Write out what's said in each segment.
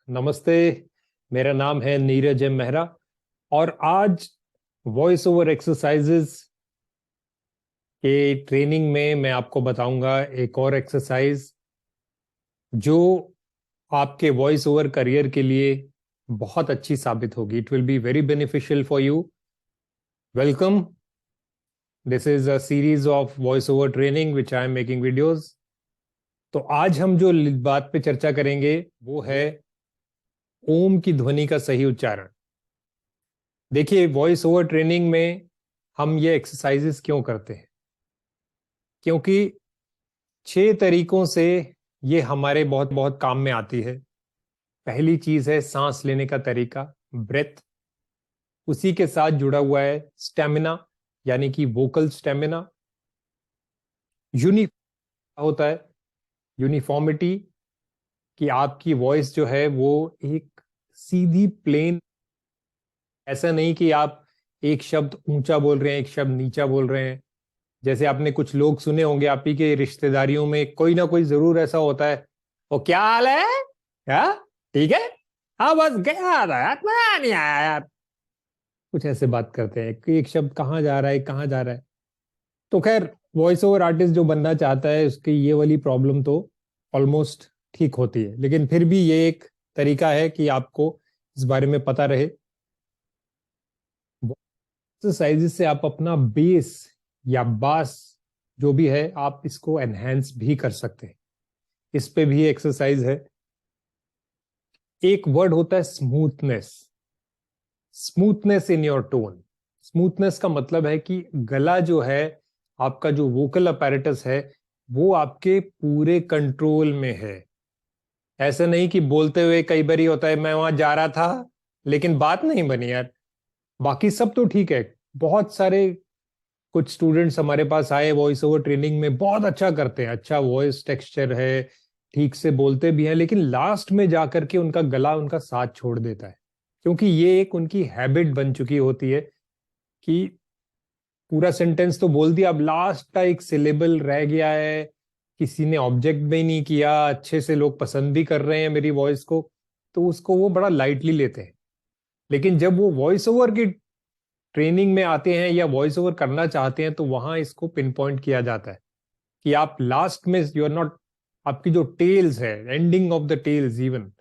नमस्ते। मेरा नाम है नीरज एम मेहरा और आज वॉइस ओवर एक्सरसाइजेज के ट्रेनिंग में मैं आपको बताऊंगा एक और एक्सरसाइज जो आपके वॉइस ओवर करियर के लिए बहुत अच्छी साबित होगी। It will be very beneficial for you. Welcome. This is a series of voice over training which I am making videos. तो आज हम जो बात पे चर्चा करेंगे वो है ओम की ध्वनि का सही उच्चारण। देखिए, वॉइस ओवर ट्रेनिंग में हम ये एक्सरसाइजेस क्यों करते हैं? क्योंकि 6 तरीकों से ये हमारे बहुत बहुत काम में आती है। पहली चीज है सांस लेने का तरीका, ब्रेथ। उसी के साथ जुड़ा हुआ है स्टेमिना, यानी कि वोकल स्टेमिना। यूनि होता है यूनिफॉर्मिटी, कि आपकी वॉइस जो है वो एक सीधी प्लेन, ऐसा नहीं कि आप एक शब्द ऊंचा बोल रहे हैं एक शब्द नीचा बोल रहे हैं। जैसे आपने कुछ लोग सुने होंगे, आप ही के रिश्तेदारियों में कोई ना कोई जरूर ऐसा होता है, वो क्या हाल है, क्या ठीक है, हाँ बस गया था यार, मजा नहीं आया यार। कुछ ऐसे बात करते हैं कि एक शब्द कहाँ जा रहा है कहाँ जा रहा है। तो खैर, वॉइस ओवर आर्टिस्ट जो बनना चाहता है उसकी ये वाली प्रॉब्लम तो ऑलमोस्ट ठीक होती है, लेकिन फिर भी ये एक तरीका है कि आपको इस बारे में पता रहे। एक्सरसाइजेस से आप अपना बेस या बास जो भी है आप इसको एनहेंस भी कर सकते हैं। इस पे भी एक्सरसाइज है। एक वर्ड होता है smoothness. Smoothness in your tone. Smoothness का मतलब है कि गला जो है, आपका जो वोकल अपैरेटस है, वो आपके पूरे कंट्रोल में है। ऐसा नहीं कि बोलते हुए कई बार होता है मैं वहां जा रहा था लेकिन बात नहीं बनी यार। बाकी सब तो ठीक है। बहुत सारे कुछ स्टूडेंट्स हमारे पास आए वॉइस ओवर ट्रेनिंग में, बहुत अच्छा करते हैं, अच्छा वॉइस टेक्सचर है, ठीक से बोलते भी हैं, लेकिन लास्ट में जाकर के उनका गला उनका साथ छोड़ देता है। क्योंकि ये एक उनकी हैबिट बन चुकी होती है कि पूरा सेंटेंस तो बोल दिया, अब लास्ट का एक सिलेबल रह गया है, किसी ने ऑब्जेक्ट भी नहीं किया, अच्छे से लोग पसंद भी कर रहे हैं मेरी वॉइस को, तो उसको वो बड़ा लाइटली लेते हैं। लेकिन जब वो वॉइस ओवर की ट्रेनिंग में आते हैं या वॉइस ओवर करना चाहते हैं तो वहां इसको पिन पॉइंट किया जाता है कि आप लास्ट में यू आर नॉट, आपकी जो टेल्स है, ending of the tales even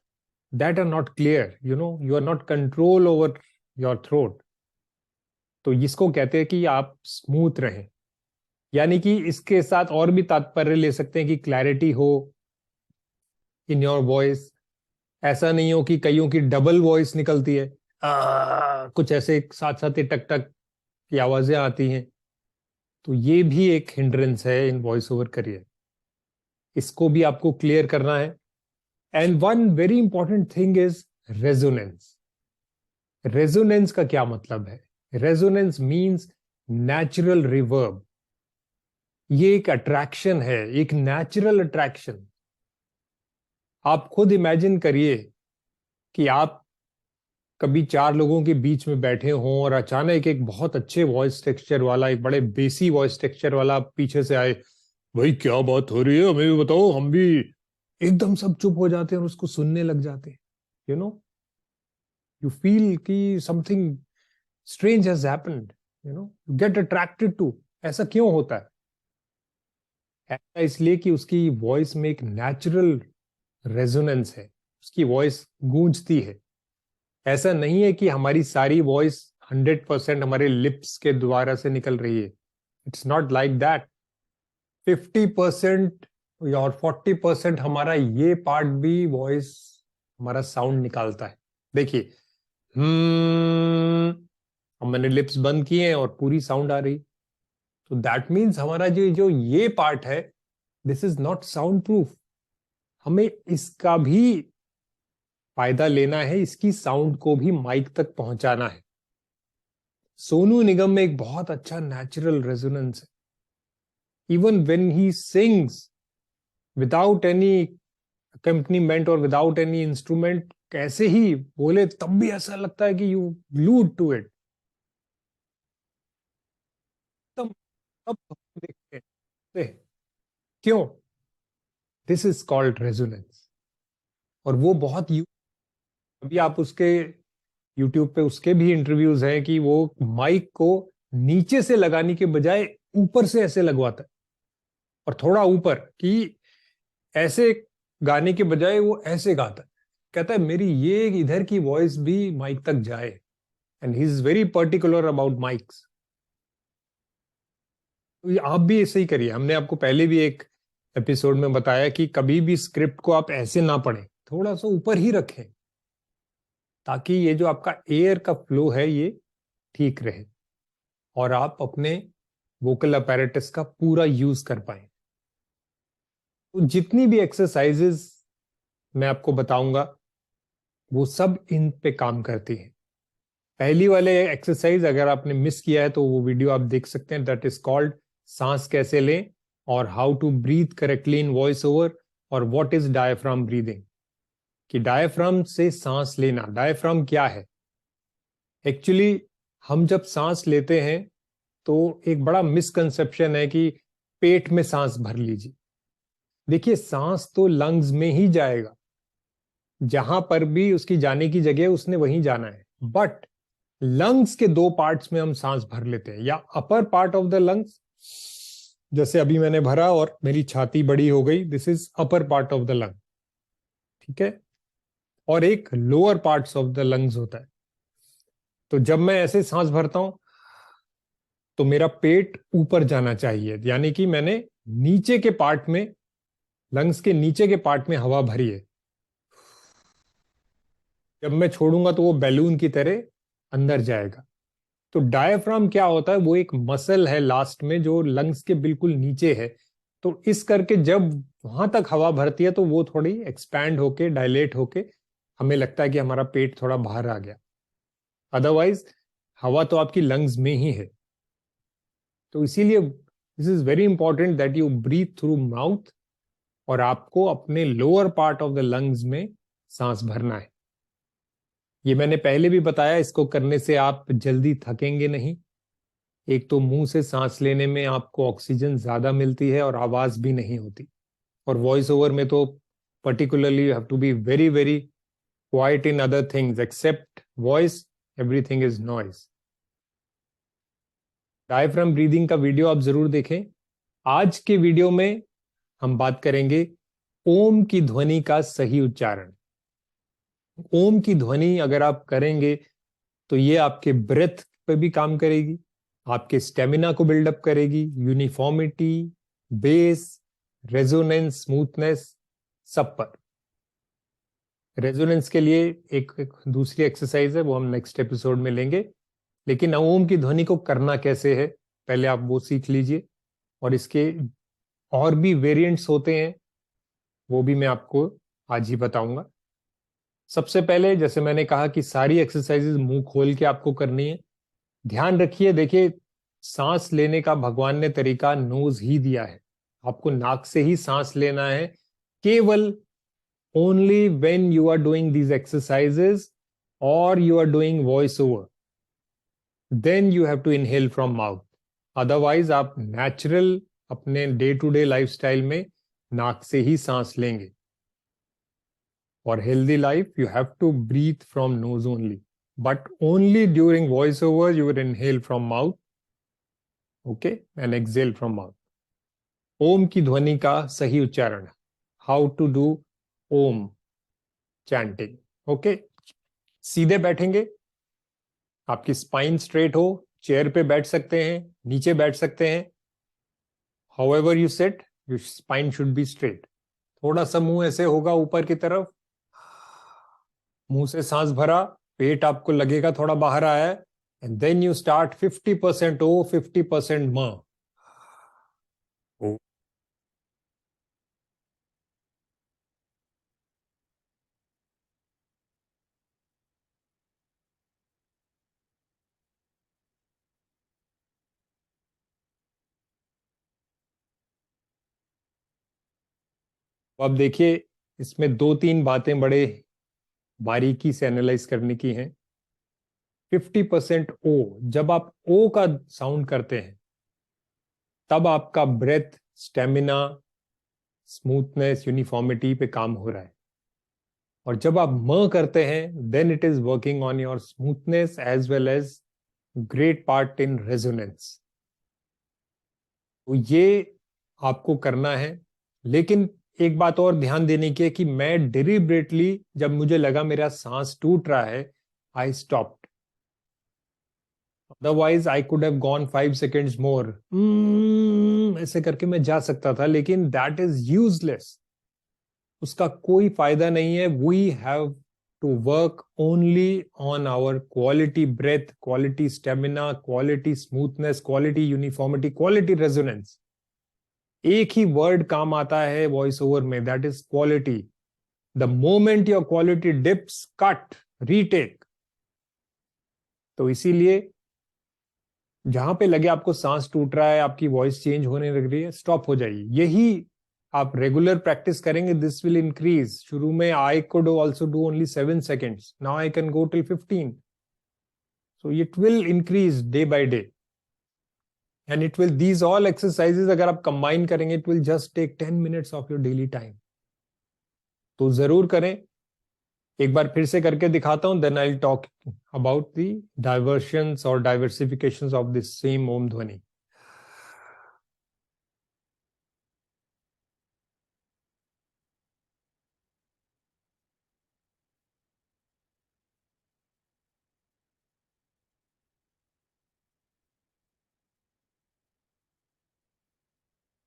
that are not clear, you are not control over your throat. तो इसको कहते हैं कि आप स्मूथ रहें। यानी कि इसके साथ और भी तात्पर्य ले सकते हैं कि क्लैरिटी हो इन योर वॉइस। ऐसा नहीं हो कि कईयों की डबल वॉइस निकलती है, कुछ ऐसे साथ साथ टक टक की आवाजें आती हैं। तो ये भी एक हिंड्रेंस है इन वॉइस ओवर करियर। इसको भी आपको क्लियर करना है। And one very important thing is resonance. Resonance का क्या मतलब है? Resonance means natural reverb. ये एक अट्रैक्शन है, एक नेचुरल अट्रैक्शन। आप खुद इमेजिन करिए कि आप कभी 4 लोगों के बीच में बैठे हों और अचानक एक बहुत अच्छे वॉइस टेक्सचर वाला, एक बड़े बेसी वॉइस टेक्सचर वाला पीछे से आए, भाई क्या बात हो रही है, हमें भी बताओ, हम भी। एकदम सब चुप हो जाते हैं और उसको सुनने लग जाते हैं। यू नो, यू फील कि something strange has happened, you get attracted to. ऐसा क्यों होता है? ऐसा इसलिए कि उसकी वॉइस में एक नेचुरल रेजोनेंस है, उसकी वॉइस गूंजती है। ऐसा नहीं है कि हमारी सारी वॉइस 100% हमारे लिप्स के द्वारा से निकल रही है। It's not like that. 50% और 40% हमारा ये पार्ट भी वॉइस, हमारा साउंड निकालता है। देखिए, अब मैंने लिप्स बंद किए हैं और पूरी साउंड आ रही। तो दैट मीन्स हमारा जो जो ये पार्ट है, this is not sound proof. हमें इसका भी फायदा लेना है, इसकी साउंड को भी माइक तक पहुंचाना है। सोनू निगम में एक बहुत अच्छा नेचुरल रेजोनेंस है। Even when he sings without any accompaniment और विदाउट एनी इंस्ट्रूमेंट, कैसे ही बोले तब भी ऐसा लगता है कि यू ग्लूड टू इट। तब तब देखते हैं क्यों? This is called resonance. और वो बहुत अभी आप उसके यूट्यूब पे उसके भी इंटरव्यूज हैं कि वो माइक को नीचे से लगाने के बजाय ऊपर से ऐसे लगवाता है, और थोड़ा ऊपर, कि ऐसे गाने के बजाय वो ऐसे गाता है। कहता है मेरी ये इधर की वॉइस भी माइक तक जाए, and he is very particular about mics. तो आप भी ऐसे ही करिए। हमने आपको पहले भी एक एपिसोड में बताया कि कभी भी स्क्रिप्ट को आप ऐसे ना पढ़ें, थोड़ा सा ऊपर ही रखें, ताकि ये जो आपका एयर का फ्लो है ये ठीक रहे और आप अपने वोकल अपैरेटस का पूरा यूज कर पाए। तो जितनी भी एक्सरसाइजेस मैं आपको बताऊंगा वो सब इन पे काम करती हैं। पहली वाले एक्सरसाइज अगर आपने मिस किया है तो वो वीडियो आप देख सकते हैं, दैट इज कॉल्ड सांस कैसे लें और how to breathe correctly in voice over, और व्हाट इज डायफ्राम ब्रीदिंग, कि डायफ्राम से सांस लेना। डायफ्राम क्या है एक्चुअली? हम जब सांस लेते हैं तो एक बड़ा मिसकंसेप्शन है कि पेट में सांस भर लीजिए। देखिए, सांस तो लंग्स में ही जाएगा, जहां पर भी उसकी जाने की जगह उसने वहीं जाना है। बट लंग्स के दो पार्ट्स में हम सांस भर लेते हैं, या upper part of the lungs, जैसे अभी मैंने भरा और मेरी छाती बड़ी हो गई, this is upper part of the lung, ठीक है। और एक lower parts of the lungs होता है। तो जब मैं ऐसे सांस भरता हूं तो मेरा पेट ऊपर जाना चाहिए, यानी कि मैंने नीचे के पार्ट में, लंग्स के नीचे के पार्ट में हवा भरी है। जब मैं छोड़ूंगा तो वो बैलून की तरह अंदर जाएगा। तो डायफ्राम क्या होता है? वो एक मसल है लास्ट में जो लंग्स के बिल्कुल नीचे है। तो इस करके जब वहां तक हवा भरती है तो वो थोड़ी एक्सपैंड होके, डायलेट होके, हमें लगता है कि हमारा पेट थोड़ा बाहर आ गया। अदरवाइज हवा तो आपकी लंग्स में ही है। तो इसीलिए this is very important that you breathe through mouth, और आपको अपने lower part of the lungs में सांस भरना है। ये मैंने पहले भी बताया, इसको करने से आप जल्दी थकेंगे नहीं। एक तो मुंह से सांस लेने में आपको ऑक्सीजन ज्यादा मिलती है और आवाज भी नहीं होती। और वॉइस ओवर में तो particularly you have to be very very quiet in other things except voice, everything is noise. Diaphragm breathing का वीडियो आप जरूर देखें। आज के वीडियो में हम बात करेंगे ओम की ध्वनि का सही उच्चारण। ओम की ध्वनि अगर आप करेंगे तो ये आपके ब्रेथ पे भी काम करेगी, आपके स्टेमिना को बिल्डअप करेगी, यूनिफॉर्मिटी, बेस, रेजोनेंस, स्मूथनेस, सब पर। रेजोनेंस के लिए एक दूसरी एक्सरसाइज है, वो हम नेक्स्ट एपिसोड में लेंगे। लेकिन ओम की ध्वनि को करना कैसे है, पहले आप वो सीख लीजिए। और इसके और भी वेरिएंट्स होते हैं, वो भी मैं आपको आज ही बताऊंगा। सबसे पहले जैसे मैंने कहा कि सारी एक्सरसाइजेज मुंह खोल के आपको करनी है। ध्यान रखिए, देखिए, सांस लेने का भगवान ने तरीका नोज ही दिया है। आपको नाक से ही सांस लेना है, केवल only when you are doing these exercises और you are doing voice over, then you have to inhale from mouth. Otherwise आप नेचुरल अपने डे टू डे लाइफस्टाइल में नाक से ही सांस लेंगे। For healthy life, you have to breathe from nose only. But only during voiceover, you will inhale from mouth, okay, and exhale from mouth. ओम की ध्वनि का सही उच्चारण, how to do Om chanting, okay. सीधे बैठेंगे, आपकी स्पाइन स्ट्रेट हो, chair पे बैठ सकते हैं, नीचे बैठ सकते हैं। However you sit, your spine should be straight. थोड़ा सा मुंह ऐसे होगा ऊपर की तरफ, मुंह से सांस भरा, पेट आपको लगेगा थोड़ा बाहर आया है, एंड देन यू स्टार्ट 50% ओ, 50% म। अब देखिए, इसमें दो तीन बातें बड़े बारीकी से एनालाइज करने की हैं। 50% ओ, जब आप ओ का साउंड करते हैं तब आपका ब्रेथ, स्टेमिना, स्मूथनेस, यूनिफॉर्मिटी पे काम हो रहा है। और जब आप म करते हैं then it is working on your smoothness as well as great part in resonance. तो ये आपको करना है। लेकिन एक बात और ध्यान देने की है कि मैं डिलिबरेटली जब मुझे लगा मेरा सांस टूट रहा है, I stopped. Otherwise I could have gone 5 seconds more, ऐसे करके मैं जा सकता था, लेकिन दैट इज यूजलेस। उसका कोई फायदा नहीं है। We have to work only on our quality breath, quality stamina, quality smoothness, quality uniformity, quality resonance. एक ही वर्ड काम आता है वॉइस ओवर में, that is quality. The moment your quality dips, cut, retake. तो इसीलिए जहां पे लगे आपको सांस टूट रहा है, आपकी वॉइस चेंज होने लग रही है, स्टॉप हो जाइए। यही आप रेगुलर प्रैक्टिस करेंगे, दिस विल इंक्रीज। शुरू में I could also do only 7 seconds, now I can go till 15। So it will increase day by day and it will, these all exercises अगर आप कंबाइन करेंगे, it will just take 10 minutes of your daily time. तो जरूर करें। एक बार फिर से करके दिखाता हूं, then I talk about the diversions और diversifications of this same Om ध्वनि।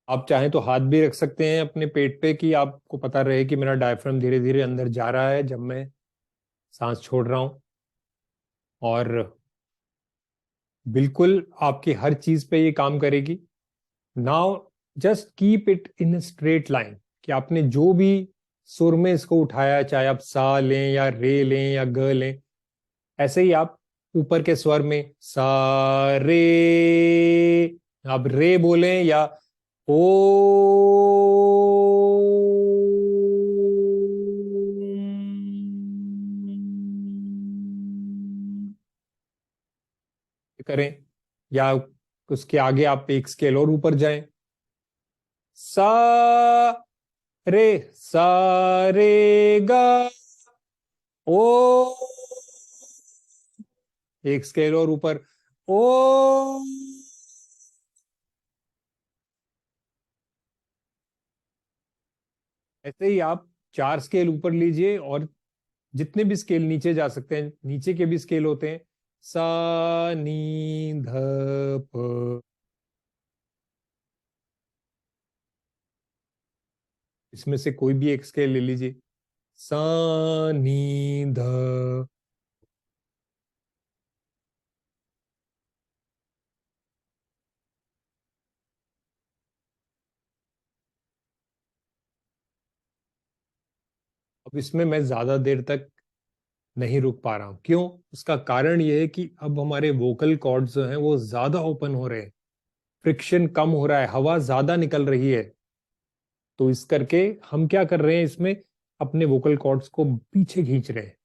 आप चाहें तो हाथ भी रख सकते हैं अपने पेट पे, कि आपको पता रहे कि मेरा डायफ्राम धीरे धीरे अंदर जा रहा है जब मैं सांस छोड़ रहा हूं। और बिल्कुल आपकी हर चीज पे ये काम करेगी। Now just keep it in straight line, कि आपने जो भी सुर में इसको उठाया, चाहे आप सा लें या रे लें या ग लें, ऐसे ही आप ऊपर के स्वर में सा रे, आप रे बोलें या ओ करें, या उसके आगे आप एक स्केल और ऊपर जाएं, सा रे, सा रे गा, ओ, एक स्केल और ऊपर, ओ। ऐसे ही आप 4 स्केल ऊपर लीजिए, और जितने भी स्केल नीचे जा सकते हैं, नीचे के भी स्केल होते हैं, सा नी ध प, इसमें से कोई भी एक स्केल ले लीजिए, सा नी ध। अब इसमें मैं ज्यादा देर तक नहीं रुक पा रहा हूं, क्यों? उसका कारण यह है कि अब हमारे वोकल कॉर्ड्स जो हैं वो ज्यादा ओपन हो रहे हैं, फ्रिक्शन कम हो रहा है, हवा ज्यादा निकल रही है। तो इस करके हम क्या कर रहे हैं, इसमें अपने वोकल कॉर्ड्स को पीछे खींच रहे हैं।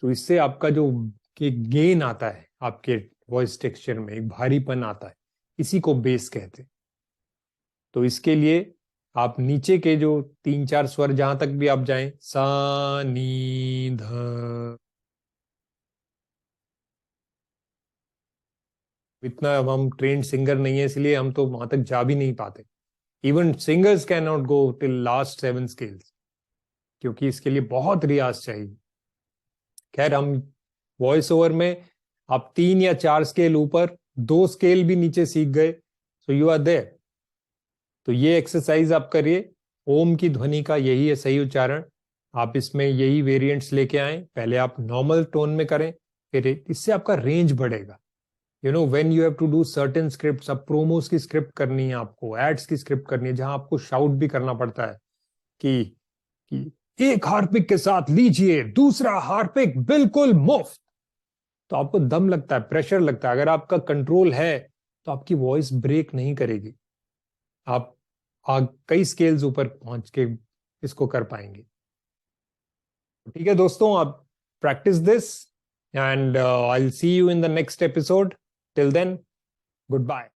तो इससे आपका जो कि गेन आता है आपके वॉइस टेक्सचर में, एक भारीपन आता है, इसी को बेस कहते हैं। तो इसके लिए आप नीचे के जो 3 4 स्वर जहां तक भी आप जाएं, सा नी ध, इतना अब हम ट्रेंड सिंगर नहीं है, इसलिए हम तो वहां तक जा भी नहीं पाते। Even singers can not go till last 7 scales, क्योंकि इसके लिए बहुत रियाज चाहिए। खैर, हम वॉइस ओवर में आप 3 या 4 स्केल ऊपर, 2 स्केल भी नीचे सीख गए, सो यू आर देयर। तो ये एक्सरसाइज आप करिए। ओम की ध्वनि का यही है सही उच्चारण। आप इसमें यही वेरिएंट्स लेके आए, पहले आप नॉर्मल टोन में करें, फिर इससे आपका रेंज बढ़ेगा। You know when you have to do certain scripts, अब प्रोमोस की स्क्रिप्ट करनी है आपको, एड्स की स्क्रिप्ट करनी है, जहां आपको शाउट भी करना पड़ता है कि एक हार्पिक के साथ लीजिए, दूसरा हार्पिक बिल्कुल मुफ्त। तो आपको दम लगता है, प्रेशर लगता है। अगर आपका कंट्रोल है तो आपकी वॉइस ब्रेक नहीं करेगी, आप कई स्केल्स ऊपर पहुंच के इसको कर पाएंगे। ठीक है दोस्तों, आप practice this and I will see you in the next episode. Till then, good bye.